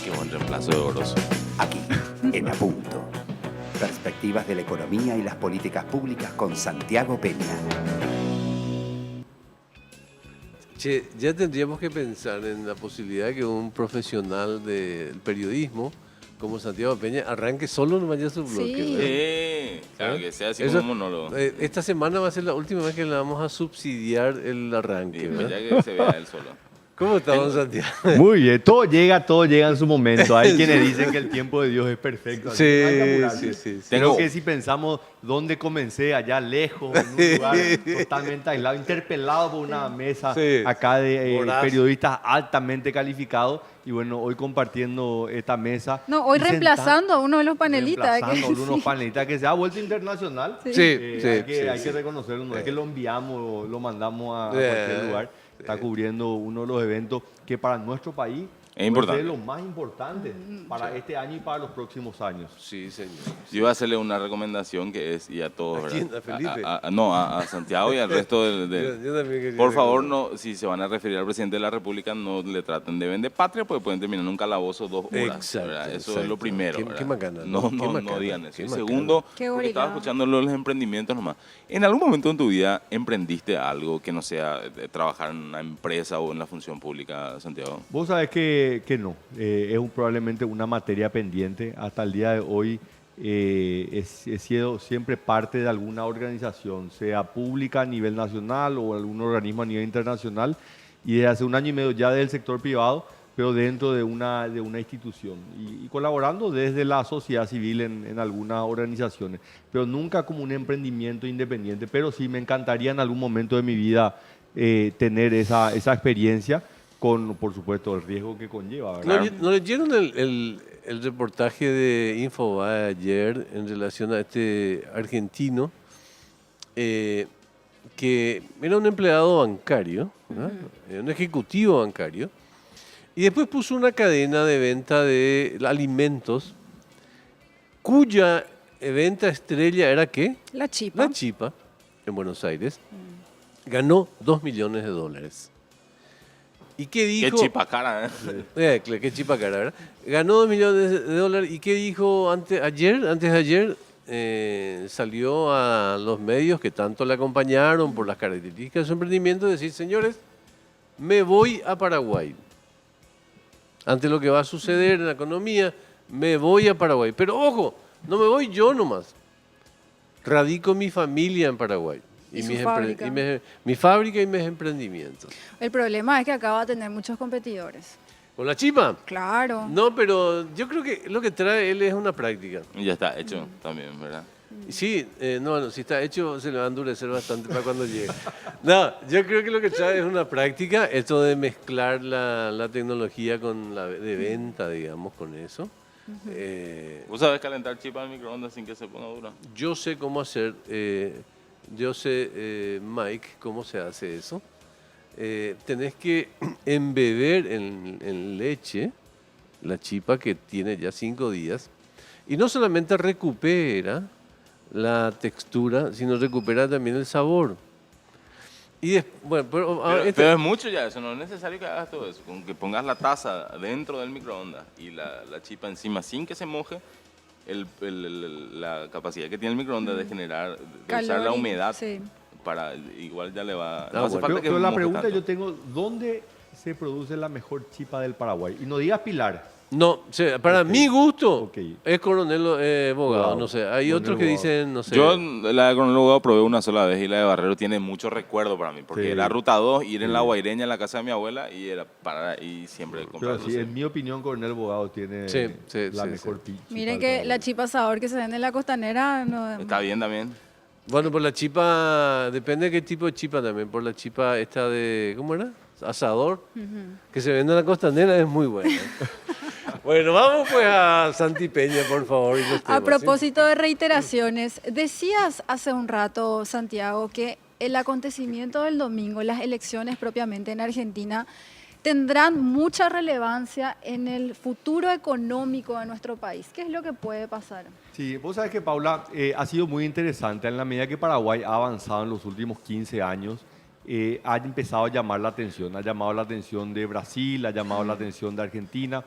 Y buen reemplazo de Orozo. Aquí, en A Punto. Perspectivas de la economía y las políticas públicas con Santiago Peña. Che, ya tendríamos que pensar en la posibilidad de que un profesional del periodismo como Santiago Peña arranque solo nomás ya su bloque. Sí. ¿verdad? Sí, claro, que sea así Eso- como un monólogo. Esta semana va a ser la última vez que le vamos a subsidiar el arranque. Y ¿verdad? ya que se vea él solo. ¿Cómo está, don Santiago? Muy bien, todo llega en su momento. Hay quienes dicen que el tiempo de Dios es perfecto. así que no hay que apurarse. sí. Creo Tengo- que si pensamos dónde comencé, allá lejos, en un lugar totalmente aislado, interpelado por una mesa Sí. acá de Voraz. periodistas altamente calificados, y bueno, hoy compartiendo esta mesa. No, hoy y reemplazando a uno de los panelistas. Reemplazando a unos panelistas que se ha vuelto internacional. Sí. Sí, Hay sí. que reconocerlo, no es que lo enviamos, lo mandamos a Eh, cualquier lugar. Está cubriendo uno de los eventos que para nuestro país puede importante. ser lo más importante para este año y para los próximos años. Sí, señor. Yo iba a hacerle una recomendación que es, y a todos, ¿A quién? ¿verdad? ¿A Felipe? No, a Santiago y al resto Yo también quería Por favor, recordar. no, si se van a referir al presidente de la República, no le traten de vender patria, porque pueden terminar en un calabozo 2 horas. Exacto, ¿verdad? Eso exacto. es lo primero. Qué ¿verdad? macana, No, qué no, macana, no digan eso. qué Y macana. segundo, Qué porque estaba obligado. escuchando los emprendimientos nomás. ¿En algún momento en tu vida emprendiste algo que no sea trabajar en una empresa o en la función pública, Santiago? Vos sabés que no, probablemente una materia pendiente. Hasta el día de hoy he sido siempre parte de alguna organización, sea pública a nivel nacional o algún organismo a nivel internacional, y desde hace 1 año y medio ya del sector privado, pero dentro de una institución y colaborando desde la sociedad civil en algunas organizaciones, pero nunca como un emprendimiento independiente. Pero sí me encantaría en algún momento de mi vida tener esa experiencia con, por supuesto, el riesgo que conlleva, ¿verdad? ¿No leyeron el reportaje de Infobae ayer en relación a este argentino que era un empleado bancario, ¿verdad? Un ejecutivo bancario, y después puso una cadena de venta de alimentos cuya venta estrella era ¿qué? La chipa. La Chipa, en Buenos Aires, ganó $2 millones. ¿Y qué Qué dijo? chipa cara, ¿eh? Claro, qué chipa cara, ¿verdad? Ganó $2 millones. ¿Y qué dijo antes de ayer? Salió a los medios que tanto le acompañaron por las características de su emprendimiento, decir, señores, me voy a Paraguay. Ante lo que va a suceder en la economía, me voy a Paraguay. Pero ojo, no me voy yo nomás. Radico mi familia en Paraguay. Y su fábrica. Mi fábrica y mis emprendimientos. El problema es que acá va a tener muchos competidores. ¿Con la Chipa? Claro. No, pero yo creo que lo que trae él es una práctica. Y ya está hecho también, ¿verdad? Y sí, no, si está hecho se le va a endurecer bastante para cuando llegue. No, yo creo que lo que trae es una práctica, esto de mezclar la tecnología con la de venta, digamos, con eso. ¿Vos sabés calentar chipa en microondas sin que se ponga dura? Yo sé cómo hacer, Mike, cómo se hace eso. Tenés que embeber en leche la chipa que tiene ya 5 días y no solamente recupera la textura, sino recupera también el sabor. Y bueno, Pero es mucho ya eso, no es necesario que hagas todo eso. Con que pongas la taza dentro del microondas y la chipa encima sin que se moje, la capacidad que tiene el microondas de generar, de usar la y- humedad, sí. para igual ya le va... Ah, bueno. Pero la moje pregunta tanto. yo tengo, ¿dónde se produce la mejor chipa del Paraguay? Y no digas Pilar. no, o sea, para Ok. mi gusto Ok. es Coronel Bogado, Bogado. no sé. Hay Coronel otros que Bogado. dicen, no sé. Yo la de Coronel Bogado probé una sola vez y la de Barrero tiene mucho recuerdo para mí, porque Sí. era ruta 2, ir en Sí. la Guaireña en la casa de mi abuela y era parar y siempre Pero comprar sí, en mi opinión, Coronel Bogado tiene Sí, sí, la sí, mejor chipa Miren del que Paraguay. la chipa sabor que se vende en la costanera no, Está bien también. Bueno, por la chipa, depende de qué tipo de chipa también. Por la chipa esta de, ¿cómo era? Asador, que se vende en la costanera, es muy buena. Bueno, vamos pues a Santi Peña, por favor. y los A temas, ¿sí? propósito de reiteraciones, decías hace un rato, Santiago, que el acontecimiento del domingo, las elecciones propiamente en Argentina, tendrán mucha relevancia en el futuro económico de nuestro país. ¿Qué es lo que puede pasar? Sí, vos sabés que, Paula, ha sido muy interesante en la medida que Paraguay ha avanzado en los últimos 15 años. Ha empezado a llamar la atención, ha llamado la atención de Brasil, ha llamado la atención de Argentina,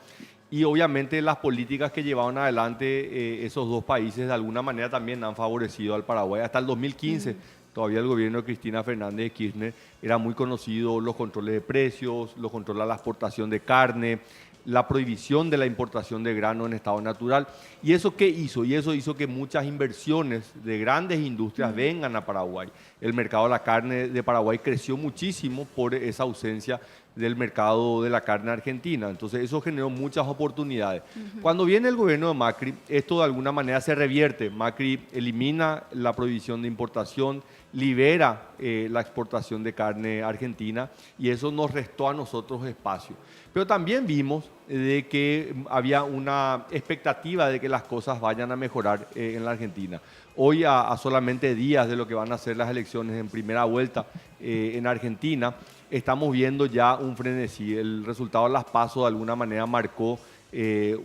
Y obviamente las políticas que llevaron adelante esos dos países de alguna manera también han favorecido al Paraguay. Hasta el 2015, todavía el gobierno de Cristina Fernández de Kirchner era muy conocido los controles de precios, los controles a la exportación de carne, la prohibición de la importación de grano en estado natural. ¿Y eso qué hizo? Y eso hizo que muchas inversiones de grandes industrias vengan a Paraguay. El mercado de la carne de Paraguay creció muchísimo por esa ausencia del mercado de la carne argentina. Entonces eso generó muchas oportunidades. Cuando viene el gobierno de Macri, esto de alguna manera se revierte. Macri elimina la prohibición de importación, libera la exportación de carne argentina y eso nos restó a nosotros espacio. Pero también vimos de que había una expectativa de que las cosas vayan a mejorar en la Argentina. Hoy, a solamente días de lo que van a ser las elecciones en primera vuelta en Argentina, estamos viendo ya un frenesí. El resultado de las PASO de alguna manera marcó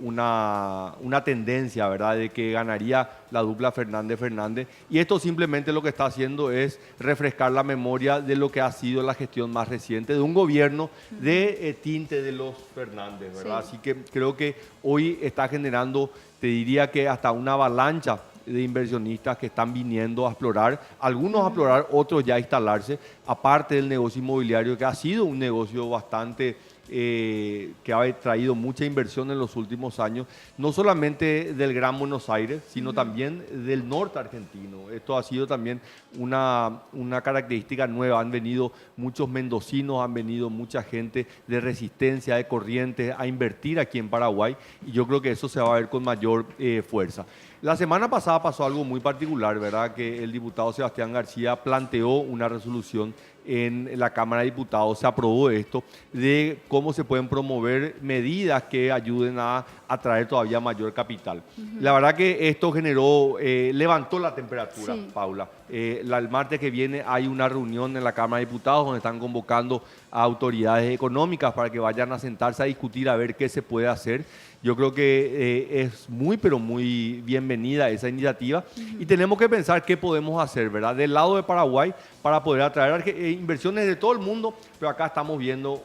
una tendencia, ¿verdad?, de que ganaría la dupla Fernández-Fernández. Y esto simplemente lo que está haciendo es refrescar la memoria de lo que ha sido la gestión más reciente de un gobierno de tinte de los Fernández, ¿verdad? Sí. Así que creo que hoy está generando, te diría que hasta una avalancha de inversionistas que están viniendo a explorar, algunos a explorar, otros ya a instalarse, aparte del negocio inmobiliario que ha sido un negocio bastante que ha traído mucha inversión en los últimos años, no solamente del Gran Buenos Aires, sino también del norte argentino. Esto ha sido también una característica nueva. Han venido muchos mendocinos, han venido mucha gente de Resistencia, de Corrientes, a invertir aquí en Paraguay y yo creo que eso se va a ver con mayor fuerza. La semana pasada pasó algo muy particular, ¿verdad? Que el diputado Sebastián García planteó una resolución en la Cámara de Diputados, se aprobó esto, de cómo se pueden promover medidas que ayuden a atraer todavía mayor capital. La verdad que esto generó, levantó la temperatura, Sí. Paula. El martes que viene hay una reunión en la Cámara de Diputados donde están convocando a autoridades económicas para que vayan a sentarse a discutir a ver qué se puede hacer. Yo creo que es muy, pero muy bienvenida esa iniciativa y tenemos que pensar qué podemos hacer, ¿verdad? Del lado de Paraguay para poder atraer inversiones de todo el mundo, pero acá estamos viendo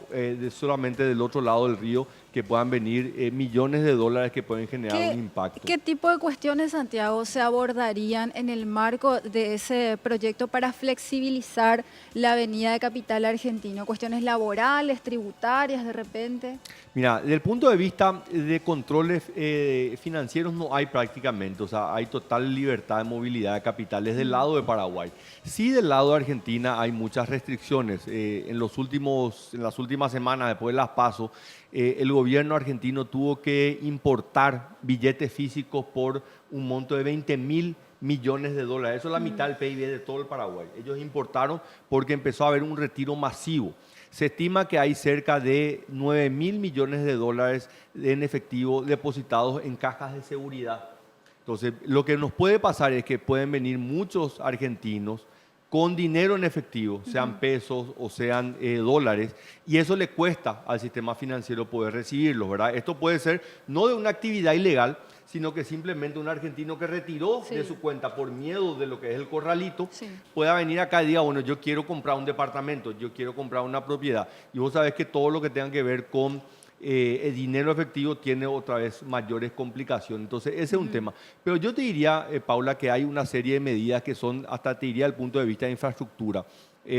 solamente del otro lado del río que puedan venir millones de dólares que pueden generar un impacto. ¿Qué tipo de cuestiones, Santiago, se abordarían en el marco de ese proyecto para flexibilizar la venida de capital argentino? ¿Cuestiones laborales, tributarias de repente? Mira, desde el punto de vista de controles financieros no hay prácticamente, o sea, hay total libertad de movilidad de capitales del lado de Paraguay. Sí, del lado de Argentina hay muchas restricciones. En las últimas semanas, después de las PASO, el gobierno argentino tuvo que importar billetes físicos por un monto de 20.000 millones de dólares. Eso es la mitad del PIB de todo el Paraguay. Ellos importaron porque empezó a haber un retiro masivo. Se estima que hay cerca de 9.000 millones de dólares en efectivo depositados en cajas de seguridad. Entonces, lo que nos puede pasar es que pueden venir muchos argentinos con dinero en efectivo, sean pesos o sean dólares, y eso le cuesta al sistema financiero poder recibirlos, ¿verdad? Esto puede ser no de una actividad ilegal, sino que simplemente un argentino que retiró de su cuenta por miedo de lo que es el corralito, pueda venir acá y diga, bueno, yo quiero comprar un departamento, yo quiero comprar una propiedad. Y vos sabés que todo lo que tenga que ver con el dinero efectivo tiene otra vez mayores complicaciones. Entonces, ese es un tema. Pero yo te diría, Paula, que hay una serie de medidas que son, hasta te diría, desde el punto de vista de infraestructura.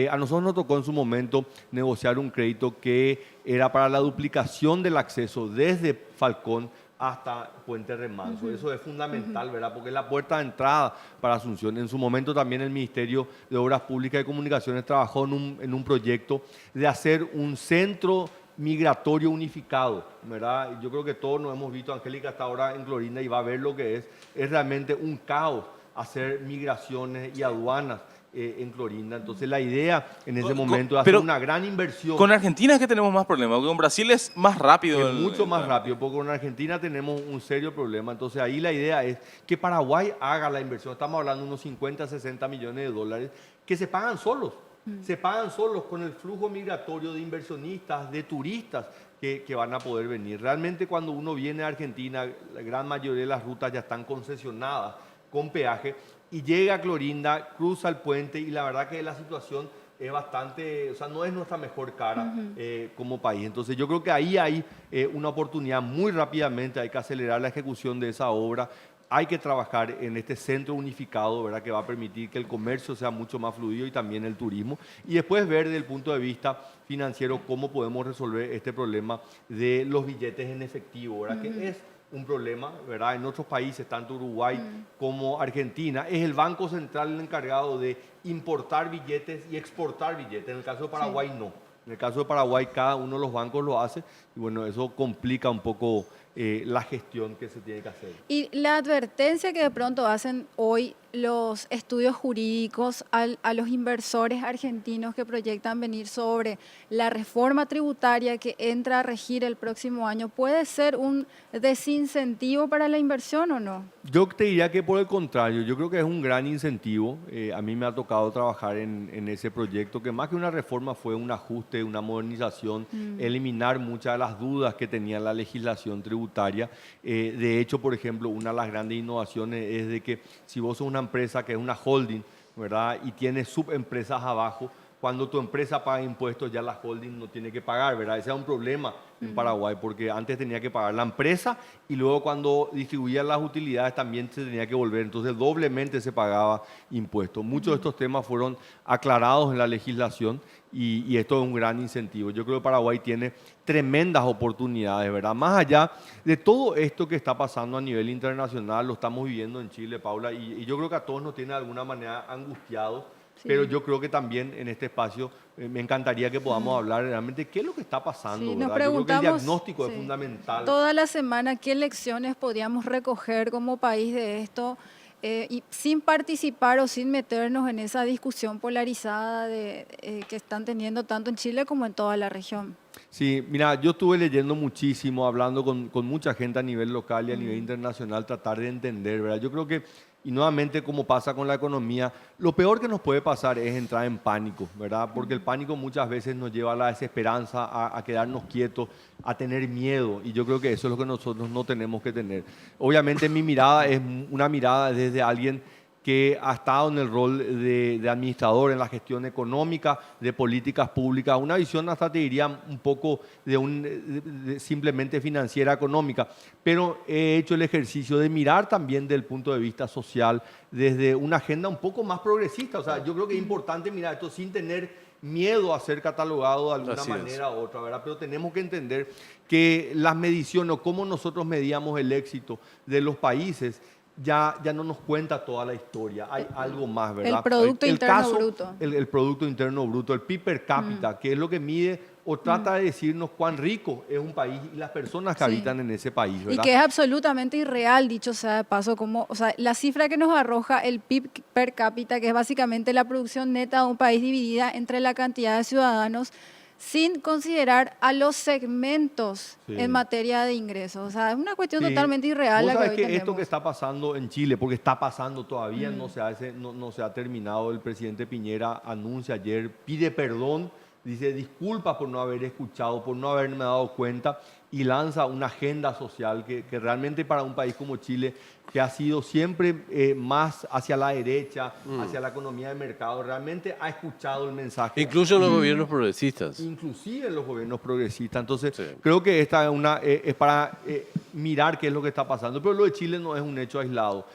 A nosotros nos tocó en su momento negociar un crédito que era para la duplicación del acceso desde Falcón hasta Puente Remanso. Eso es fundamental, ¿verdad? Porque es la puerta de entrada para Asunción. En su momento también el Ministerio de Obras Públicas y Comunicaciones trabajó en un proyecto de hacer un centro migratorio unificado, ¿verdad? Yo creo que todos nos hemos visto, Angélica está ahora en Clorinda y va a ver lo que es realmente un caos hacer migraciones y aduanas en Clorinda. Entonces la idea en ese momento es hacer una gran inversión. Con Argentina es que tenemos más problemas, porque con Brasil es más rápido. Es mucho más rápido, porque con Argentina tenemos un serio problema. Entonces ahí la idea es que Paraguay haga la inversión. Estamos hablando de unos 50, 60 millones de dólares que se pagan solos. Se pagan solos con el flujo migratorio de inversionistas, de turistas que van a poder venir. Realmente cuando uno viene a Argentina, la gran mayoría de las rutas ya están concesionadas con peaje y llega a Clorinda, cruza el puente y la verdad que la situación es bastante, o sea, no es nuestra mejor cara como país. Entonces yo creo que ahí hay una oportunidad muy rápidamente, hay que acelerar la ejecución de esa obra. Hay que trabajar en este centro unificado, ¿verdad?, que va a permitir que el comercio sea mucho más fluido y también el turismo. Y después ver desde el punto de vista financiero cómo podemos resolver este problema de los billetes en efectivo, ¿verdad?, que es un problema, ¿verdad? En otros países, tanto Uruguay como Argentina, es el Banco Central el encargado de importar billetes y exportar billetes. En el caso de Paraguay, no. En el caso de Paraguay, cada uno de los bancos lo hace y bueno, eso complica un poco la gestión que se tiene que hacer. Y la advertencia que de pronto hacen hoy los estudios jurídicos a los inversores argentinos que proyectan venir sobre la reforma tributaria que entra a regir el próximo año, ¿puede ser un desincentivo para la inversión o no? Yo te diría que por el contrario, yo creo que es un gran incentivo. A mí me ha tocado trabajar en ese proyecto, que más que una reforma fue un ajuste, una modernización, eliminar muchas de las dudas que tenía la legislación tributaria. De hecho, por ejemplo, una de las grandes innovaciones es de que si vos sos una empresa que es una holding, ¿verdad?, y tiene subempresas abajo, cuando tu empresa paga impuestos ya la holding no tiene que pagar, ¿verdad? Ese es un problema en Paraguay, porque antes tenía que pagar la empresa y luego cuando distribuían las utilidades también se tenía que volver, entonces doblemente se pagaba impuestos. Muchos de estos temas fueron aclarados en la legislación y esto es un gran incentivo. Yo creo que Paraguay tiene tremendas oportunidades, ¿verdad? Más allá de todo esto que está pasando a nivel internacional, lo estamos viviendo en Chile, Paula, y yo creo que a todos nos tiene de alguna manera angustiados. Sí. Pero yo creo que también en este espacio me encantaría que podamos hablar realmente qué es lo que está pasando. Sí, ¿verdad? nos preguntamos, yo creo que el diagnóstico es fundamental. Toda la semana, ¿qué lecciones podríamos recoger como país de esto? Y sin participar o sin meternos en esa discusión polarizada que están teniendo tanto en Chile como en toda la región. Sí, mira, yo estuve leyendo muchísimo, hablando con mucha gente a nivel local y a nivel internacional, tratar de entender, ¿verdad? Yo creo que, y nuevamente como pasa con la economía, lo peor que nos puede pasar es entrar en pánico, ¿verdad? Porque el pánico muchas veces nos lleva a la desesperanza, a quedarnos quietos, a tener miedo, y yo creo que eso es lo que nosotros no tenemos que tener. Obviamente mi mirada es una mirada desde alguien que ha estado en el rol de administrador en la gestión económica, de políticas públicas, una visión hasta te diría un poco de simplemente financiera económica, pero he hecho el ejercicio de mirar también desde el punto de vista social, desde una agenda un poco más progresista. O sea, yo creo que es importante mirar esto sin tener miedo a ser catalogado de alguna manera u otra, ¿verdad? Pero tenemos que entender que las mediciones o cómo nosotros medíamos el éxito de los países ya no nos cuenta toda la historia, hay algo más, ¿verdad? El Producto Interno Bruto. El Producto Interno Bruto, el PIB per cápita, que es lo que mide o trata de decirnos cuán rico es un país y las personas que habitan en ese país, ¿verdad? Y que es absolutamente irreal, dicho sea de paso, o sea, la cifra que nos arroja el PIB per cápita, que es básicamente la producción neta de un país dividida entre la cantidad de ciudadanos, sin considerar a los segmentos en materia de ingresos. O sea, es una cuestión totalmente irreal. Vos la sabés que que esto que está pasando en Chile, porque está pasando todavía, no se ha terminado. El presidente Piñera anuncia ayer, pide perdón, dice disculpas por no haber escuchado, por no haberme dado cuenta, y lanza una agenda social que realmente para un país como Chile, que ha sido siempre más hacia la derecha, hacia la economía de mercado, realmente ha escuchado el mensaje. Incluso en los gobiernos progresistas. Inclusive en los gobiernos progresistas. Entonces, creo que esta es para mirar qué es lo que está pasando. Pero lo de Chile no es un hecho aislado.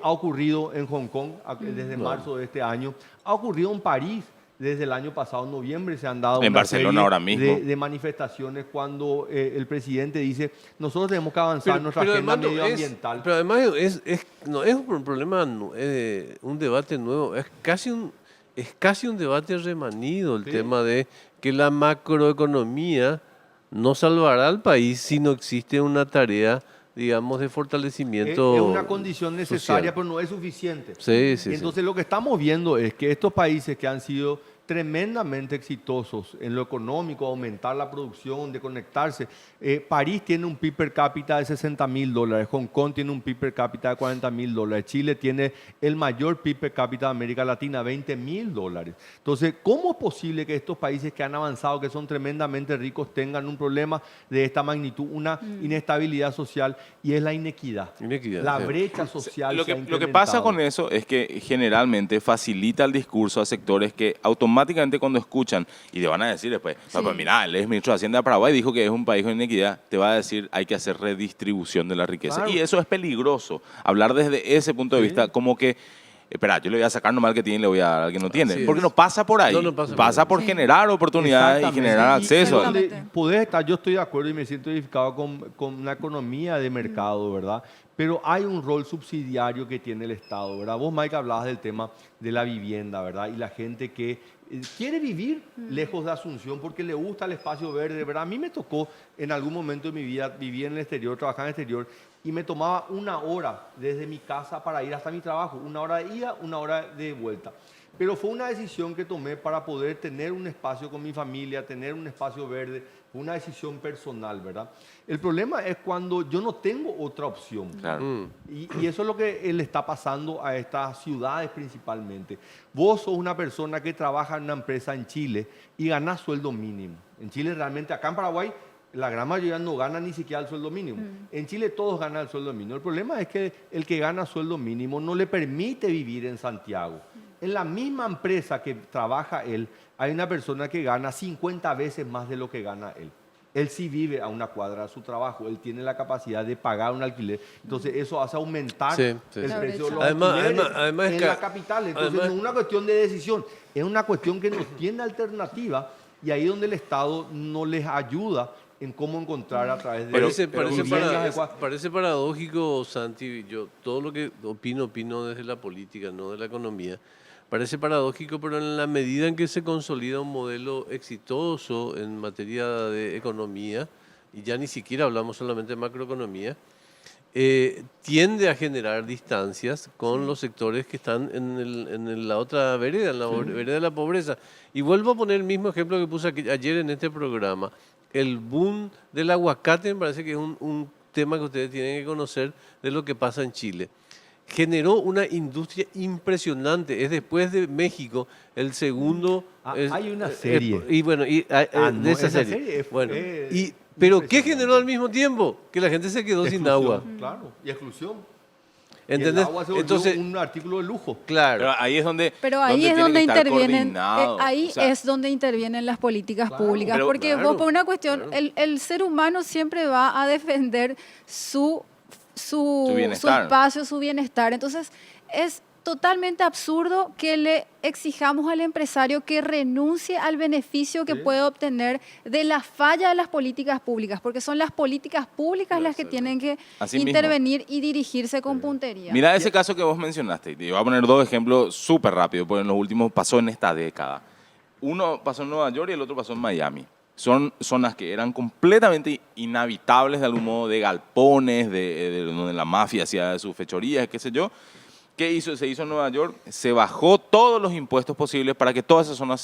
Ha ocurrido en Hong Kong desde marzo de este año, ha ocurrido en París. Desde el año pasado, en noviembre, se han dado en Barcelona ahora mismo de manifestaciones cuando el presidente dice nosotros tenemos que avanzar nuestra agenda medioambiental. Pero además no es un problema, un debate nuevo, es casi un debate remanido el tema de que la macroeconomía no salvará al país si no existe una tarea, digamos, de fortalecimiento. Es una condición necesaria, pero no es suficiente. Entonces lo que estamos viendo es que estos países que han sido tremendamente exitosos en lo económico, aumentar la producción, de conectarse. París tiene un PIB per cápita de $60.000, Hong Kong tiene un PIB per cápita de $40.000, Chile tiene el mayor PIB per cápita de América Latina, $20.000. Entonces, ¿cómo es posible que estos países que han avanzado, que son tremendamente ricos, tengan un problema de esta magnitud, una inestabilidad social, y es la inequidad? La brecha social. Lo que pasa con eso es que generalmente facilita el discurso a sectores que automáticamente automáticamente cuando escuchan y te van a decir después, Sí. pues mira, el ex ministro de Hacienda de Paraguay dijo que es un país con inequidad, te va a decir hay que hacer redistribución de la riqueza. Claro. Y eso es peligroso, hablar desde ese punto de Sí. vista como que, espera, yo le voy a sacar nomás al que tiene y le voy a dar al que no tiene. Así Porque es. no pasa por ahí, No, no pasa pasa por por ahí. generar oportunidades y Exactamente. generar Y acceso. donde Exactamente. podés estar, yo estoy de acuerdo y me siento identificado con una economía de mercado, ¿verdad? Pero hay un rol subsidiario que tiene el Estado, ¿verdad? Vos, Mike, hablabas del tema de la vivienda, ¿verdad? Y la gente que quiere vivir lejos de Asunción porque le gusta el espacio verde, ¿verdad? A mí me tocó en algún momento de mi vida vivir en el exterior, trabajar en el exterior, y me tomaba 1 hora desde mi casa para ir hasta mi trabajo, 1 hora de ida, 1 hora de vuelta. Pero fue una decisión que tomé para poder tener un espacio con mi familia, tener un espacio verde, fue una decisión personal, ¿verdad? El problema es cuando yo no tengo otra opción. Claro. Y eso es lo que le está pasando a estas ciudades principalmente. Vos sos una persona que trabaja en una empresa en Chile y ganás sueldo mínimo. En Chile realmente, acá en Paraguay, la gran mayoría no gana ni siquiera el sueldo mínimo. En Chile todos ganan el sueldo mínimo. El problema es que el que gana sueldo mínimo no le permite vivir en Santiago. En la misma empresa que trabaja él, hay una persona que gana 50 veces más de lo que gana él. Él sí vive a 1 cuadra de su trabajo, él tiene la capacidad de pagar un alquiler. Entonces eso hace aumentar Sí, sí, el sí. precio de los Además- alquileres además en que- la capital. Entonces además- no es una cuestión de decisión, es una cuestión que no tiene alternativa y ahí donde el Estado no les ayuda en cómo encontrar a través de viviendas adecuadas. Parece paradójico, Santi, yo todo lo que opino desde la política, no de la economía. Parece paradójico, pero en la medida en que se consolida un modelo exitoso en materia de economía, y ya ni siquiera hablamos solamente de macroeconomía, tiende a generar distancias con los sectores que están en la otra vereda, en la vereda de la pobreza. Y vuelvo a poner el mismo ejemplo que puse ayer en este programa. El boom del aguacate me parece que es un tema que ustedes tienen que conocer de lo que pasa en Chile. Generó una industria impresionante. Es después de México el segundo. Hay una serie. Y bueno, no, de esa esa serie. serie Bueno, es pero ¿qué impresionante. generó al mismo tiempo? Que la gente se quedó sin Exclusión, agua. Claro, y exclusión. ¿Entendés? Y el agua se volvió Entonces, un artículo de lujo. claro. Pero ahí es donde, Pero ahí es tiene donde que estar intervienen, coordinado. ahí O sea, es donde intervienen las políticas Claro, públicas, pero- porque claro, vos por una cuestión, claro. el ser humano siempre va a defender su bienestar. espacio, su bienestar. Entonces es totalmente absurdo que le exijamos al empresario que renuncie al beneficio que Sí. puede obtener de la falla de las políticas públicas, porque son las políticas públicas las que tienen que Así mismo. intervenir y dirigirse con puntería. Mira ese caso que vos mencionaste. Y te voy a poner 2 ejemplos súper rápido, porque en los últimos pasó en esta década. Uno pasó en Nueva York y el otro pasó en Miami. Son zonas que eran completamente inhabitables de algún modo, de galpones, de donde la mafia hacía sus fechorías, qué sé yo. ¿Qué hizo? Se hizo en Nueva York, se bajó todos los impuestos posibles para que toda esa zona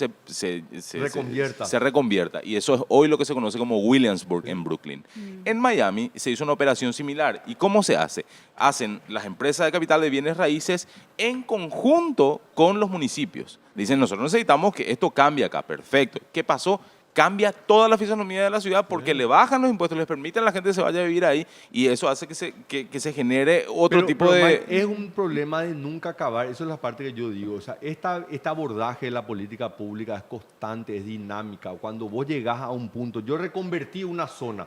Reconvierta. se reconvierta. Y eso es hoy lo que se conoce como Williamsburg en Brooklyn. En Miami se hizo una operación similar. ¿Y cómo se hace? Hacen las empresas de capital de bienes raíces en conjunto con los municipios. Dicen, nosotros necesitamos que esto cambie acá. Perfecto. ¿Qué pasó? Cambia toda la fisonomía de la ciudad porque le bajan los impuestos, les permiten a la gente que se vaya a vivir ahí y eso hace que se genere otro Pero- tipo pero, de... Mike, es un problema de nunca acabar. Eso es la parte que yo digo. O sea, este abordaje de la política pública es constante, es dinámica. Cuando vos llegás a un punto, yo reconvertí una zona,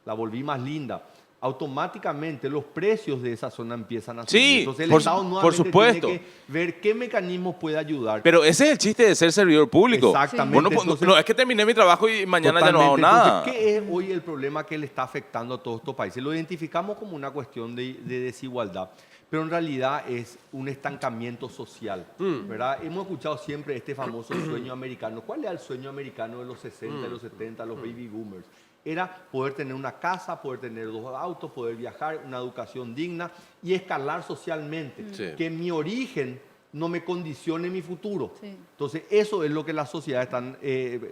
la volví más linda. Automáticamente los precios de esa zona empiezan a subir. Sí, Entonces el por Estado su- por nuevamente supuesto. tiene que ver qué mecanismos puede ayudar. Pero ese es el chiste de ser servidor público. Exactamente. Bueno, pues, Entonces- no, es que terminé mi trabajo y mañana ya no hago Totalmente. nada. Entonces, ¿qué es hoy el problema que le está afectando a todos estos países? Lo identificamos como una cuestión de desigualdad, pero en realidad es un estancamiento social, ¿verdad? Hemos escuchado siempre este famoso sueño americano. ¿Cuál era el sueño americano de los 60, de los 70, los baby boomers? Era poder tener una casa, poder tener 2 autos, poder viajar, una educación digna y escalar socialmente. Sí. Que mi origen no me condicione mi futuro. Sí. Entonces, eso es lo que las sociedades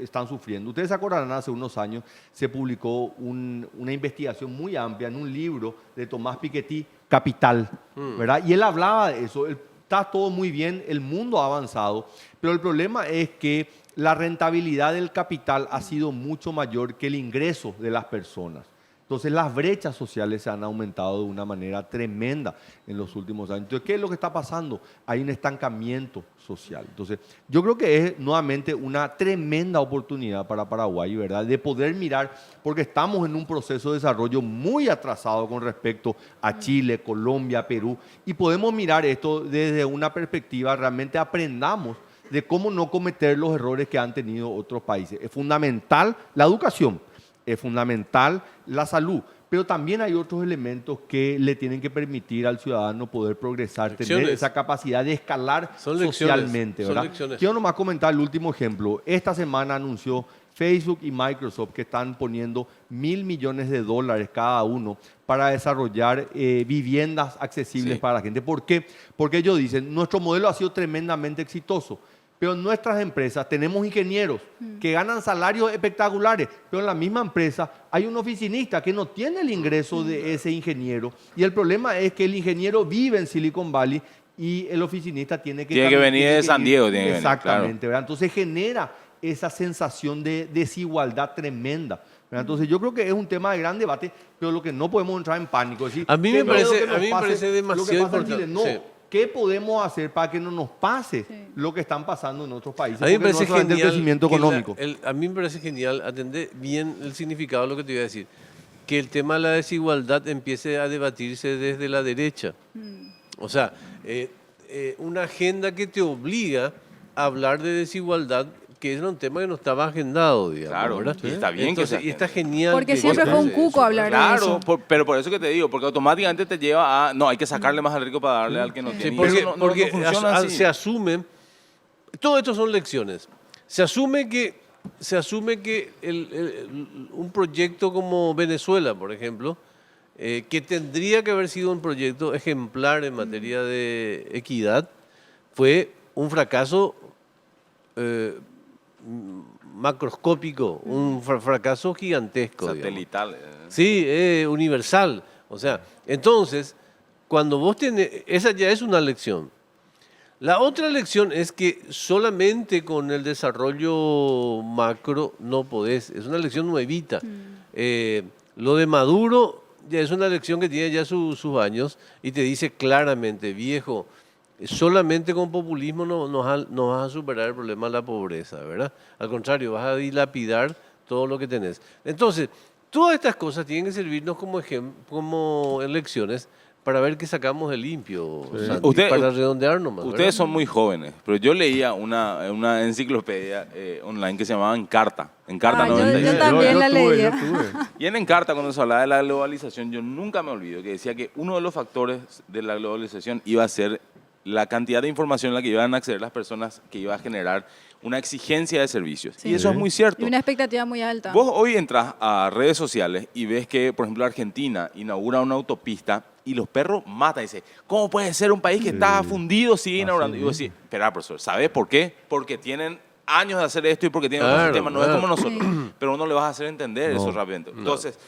están sufriendo. Ustedes se acordarán, hace unos años se publicó una investigación muy amplia en un libro de Tomás Piketty, Capital, ¿verdad? Y él hablaba de eso. Está todo muy bien, el mundo ha avanzado, pero el problema es que la rentabilidad del capital ha sido mucho mayor que el ingreso de las personas. Entonces las brechas sociales se han aumentado de una manera tremenda en los últimos años. Entonces, ¿qué es lo que está pasando? Hay un estancamiento social. Entonces, yo creo que es nuevamente una tremenda oportunidad para Paraguay, ¿verdad? De poder mirar, porque estamos en un proceso de desarrollo muy atrasado con respecto a Chile, Colombia, Perú, y podemos mirar esto desde una perspectiva, realmente aprendamos de cómo no cometer los errores que han tenido otros países. Es fundamental la educación, es fundamental la salud, pero también hay otros elementos que le tienen que permitir al ciudadano poder progresar, tener Lecciones. esa capacidad de escalar Son lecciones, socialmente, son ¿verdad? lecciones. Quiero nomás comentar el último ejemplo. Esta semana anunció Facebook y Microsoft que están poniendo $1.000 millones cada uno para desarrollar viviendas accesibles Sí. para la gente. ¿Por qué? Porque ellos dicen, nuestro modelo ha sido tremendamente exitoso, pero en nuestras empresas tenemos ingenieros que ganan salarios espectaculares, pero en la misma empresa hay un oficinista que no tiene el ingreso de ese ingeniero, y el problema es que el ingeniero vive en Silicon Valley y el oficinista tiene que venir de San ir- Diego, tiene que venir, exactamente, ¿verdad? Entonces genera esa sensación de desigualdad tremenda, ¿verdad? Entonces yo creo que es un tema de gran debate, pero lo que no podemos entrar en pánico, decir, A mí me "Qué miedo parece- que nos a mí me pase parece lo que demasiado pasa en Chile". importante, No, sí. ¿qué podemos hacer para que no nos pase Sí. lo que están pasando en otros países? A mí me Porque no parece es solamente genial. el crecimiento que económico. a mí me parece genial atender bien el significado de lo que te iba a decir. Que el tema de la desigualdad empiece a debatirse desde la derecha. O sea, una agenda que te obliga a hablar de desigualdad, que era un tema que no estaba agendado, digamos. Claro, ¿verdad? y está bien que Entonces, se y está genial. Porque que siempre se fue un hace cuco eso, hablar de Claro, eso. pero por eso que te digo, porque automáticamente te lleva a, no, hay que sacarle más al rico para darle al que no Sí, tiene. Y porque, eso no porque funciona así. se asume, todo esto son lecciones, se asume que un proyecto como Venezuela, por ejemplo, que tendría que haber sido un proyecto ejemplar en materia de equidad, fue un fracaso macroscópico, un fracaso gigantesco. digamos. Satelital. Sí, universal. O sea, entonces, cuando vos tenés, esa ya es una lección. La otra lección es que solamente con el desarrollo macro no podés, es una lección nuevita. Lo de Maduro ya es una lección que tiene ya sus años y te dice claramente, viejo, solamente con populismo no vas a superar el problema de la pobreza, ¿verdad? Al contrario, vas a dilapidar todo lo que tenés. Entonces, todas estas cosas tienen que servirnos como lecciones para ver qué sacamos de limpio, Santi, para redondear nomás. Ustedes ¿verdad? son muy jóvenes, pero yo leía una enciclopedia online que se llamaba Encarta. Encarta Ah, yo 96. también la tuve, leía. tuve. Y en Encarta, cuando se hablaba de la globalización, yo nunca me olvido que decía que uno de los factores de la globalización iba a ser la cantidad de información a la que iban a acceder las personas, que iba a generar una exigencia de servicios. Sí. Y eso es muy cierto. Y una expectativa muy alta. Vos hoy entras a redes sociales y ves que, por ejemplo, Argentina inaugura una autopista y los perros matan. Y dicen, ¿cómo puede ser un país que está fundido, sigue inaugurando? Y vos decís, espera, profesor, ¿sabes por qué? Porque tienen años de hacer esto y porque tienen otro Claro, sistema. No es claro. como nosotros. Pero no le vas a hacer entender No. eso rápidamente. Entonces,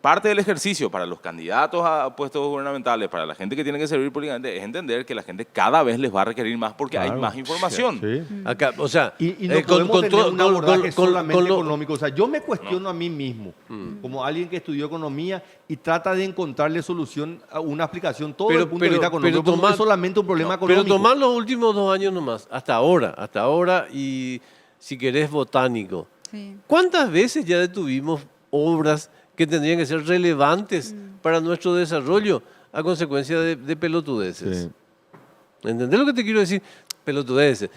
parte del ejercicio para los candidatos a puestos gubernamentales, para la gente que tiene que servir políticamente, es entender que la gente cada vez les va a requerir más porque hay Claro. más información. Sí. Acá, o sea, Y no podemos tener un abordaje solamente con lo- económico. O sea, yo me cuestiono a mí mismo, como alguien que estudió economía y trata de encontrarle solución a una aplicación todo desde el punto de vista económico, porque no es solamente un problema Pero económico. tomar los últimos 2 años nomás, hasta ahora y si querés botánico. Sí. ¿Cuántas veces ya detuvimos obras que tendrían que ser relevantes para nuestro desarrollo a consecuencia de pelotudeces? Sí. ¿Entendés lo que te quiero decir? Pelotudeces,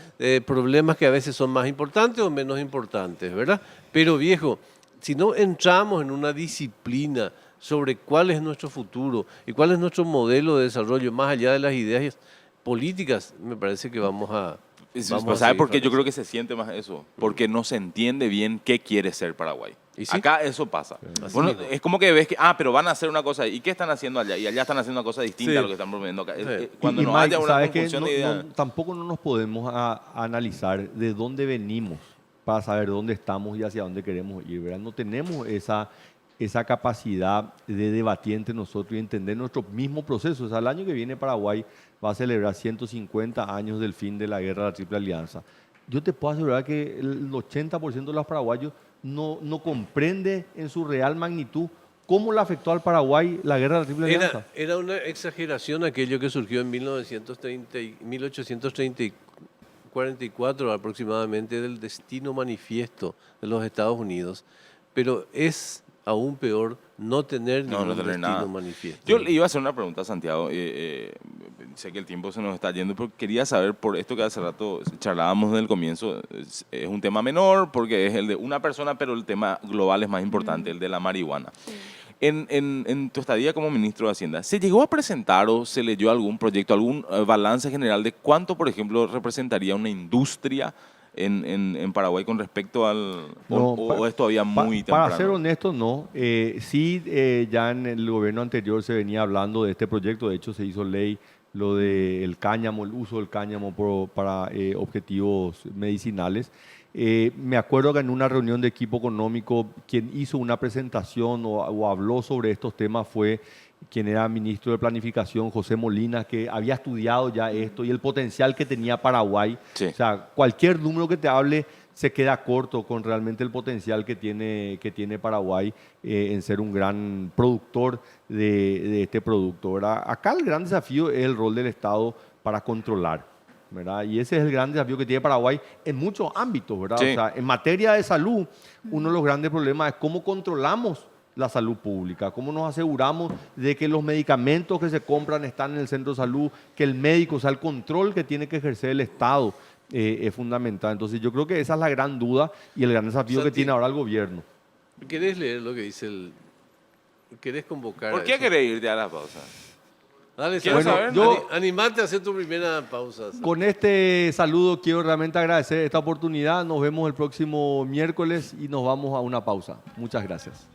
problemas que a veces son más importantes o menos importantes, ¿verdad? Pero viejo, si no entramos en una disciplina sobre cuál es nuestro futuro y cuál es nuestro modelo de desarrollo, más allá de las ideas políticas, me parece que vamos a... ¿Sabes por qué yo creo que se siente más eso? Porque no se entiende bien qué quiere ser Paraguay. ¿Y sí? Acá eso pasa. Así Bueno, mismo. es como que ves que, pero van a hacer una cosa, ¿y qué están haciendo allá? Y allá están haciendo una cosa distinta Sí. a lo que están proponiendo acá. Sí. Cuando Y no Mike, haya una ¿sabes qué? conjunción de ideas. Tampoco no nos podemos analizar de dónde venimos para saber dónde estamos y hacia dónde queremos ir, ¿verdad? No tenemos esa capacidad de debatir entre nosotros y entender nuestro mismo proceso. O sea, el año que viene Paraguay va a celebrar 150 años del fin de la guerra de la Triple Alianza. Yo te puedo asegurar que el 80% de los paraguayos no comprende en su real magnitud cómo le afectó al Paraguay la guerra de la Triple Alianza. Era una exageración aquello que surgió en 1844 aproximadamente del destino manifiesto de los Estados Unidos, pero es aún peor no tener ningún destino nada. manifiesto. Yo le iba a hacer una pregunta a Santiago. Sé que el tiempo se nos está yendo, pero quería saber por esto que hace rato charlábamos del comienzo. Es un tema menor porque es el de una persona, pero el tema global es más importante, el de la marihuana. Sí. En tu estadía como ministro de Hacienda, ¿se llegó a presentar o se leyó algún proyecto, algún balance general de cuánto, por ejemplo, representaría una industria en Paraguay con respecto al... o es todavía muy temprano? Para ser honesto, no. Sí, ya en el gobierno anterior se venía hablando de este proyecto. De hecho, se hizo ley lo del cáñamo, el uso del cáñamo para objetivos medicinales. Me acuerdo que en una reunión de equipo económico, quien hizo una presentación o habló sobre estos temas fue quien era ministro de Planificación, José Molina, que había estudiado ya esto y el potencial que tenía Paraguay. Sí. O sea, cualquier número que te hable se queda corto con realmente el potencial que tiene Paraguay en ser un gran productor de este producto, ¿verdad? Acá el gran desafío es el rol del Estado para controlar, ¿verdad? Y ese es el gran desafío que tiene Paraguay en muchos ámbitos, ¿verdad? Sí. O sea, en materia de salud, uno de los grandes problemas es cómo controlamos la salud pública, cómo nos aseguramos de que los medicamentos que se compran están en el centro de salud, que el médico, o sea, el control que tiene que ejercer el Estado es fundamental. Entonces yo creo que esa es la gran duda y el gran desafío que tiene ahora el gobierno. ¿Querés leer lo que dice el... ¿Querés convocar? ¿Por a qué eso? querés irte a la pausa? Dale, Quiero Santi, saber, animate a hacer tu primera pausa. Con este saludo quiero realmente agradecer esta oportunidad. Nos vemos el próximo miércoles y nos vamos a una pausa. Muchas gracias.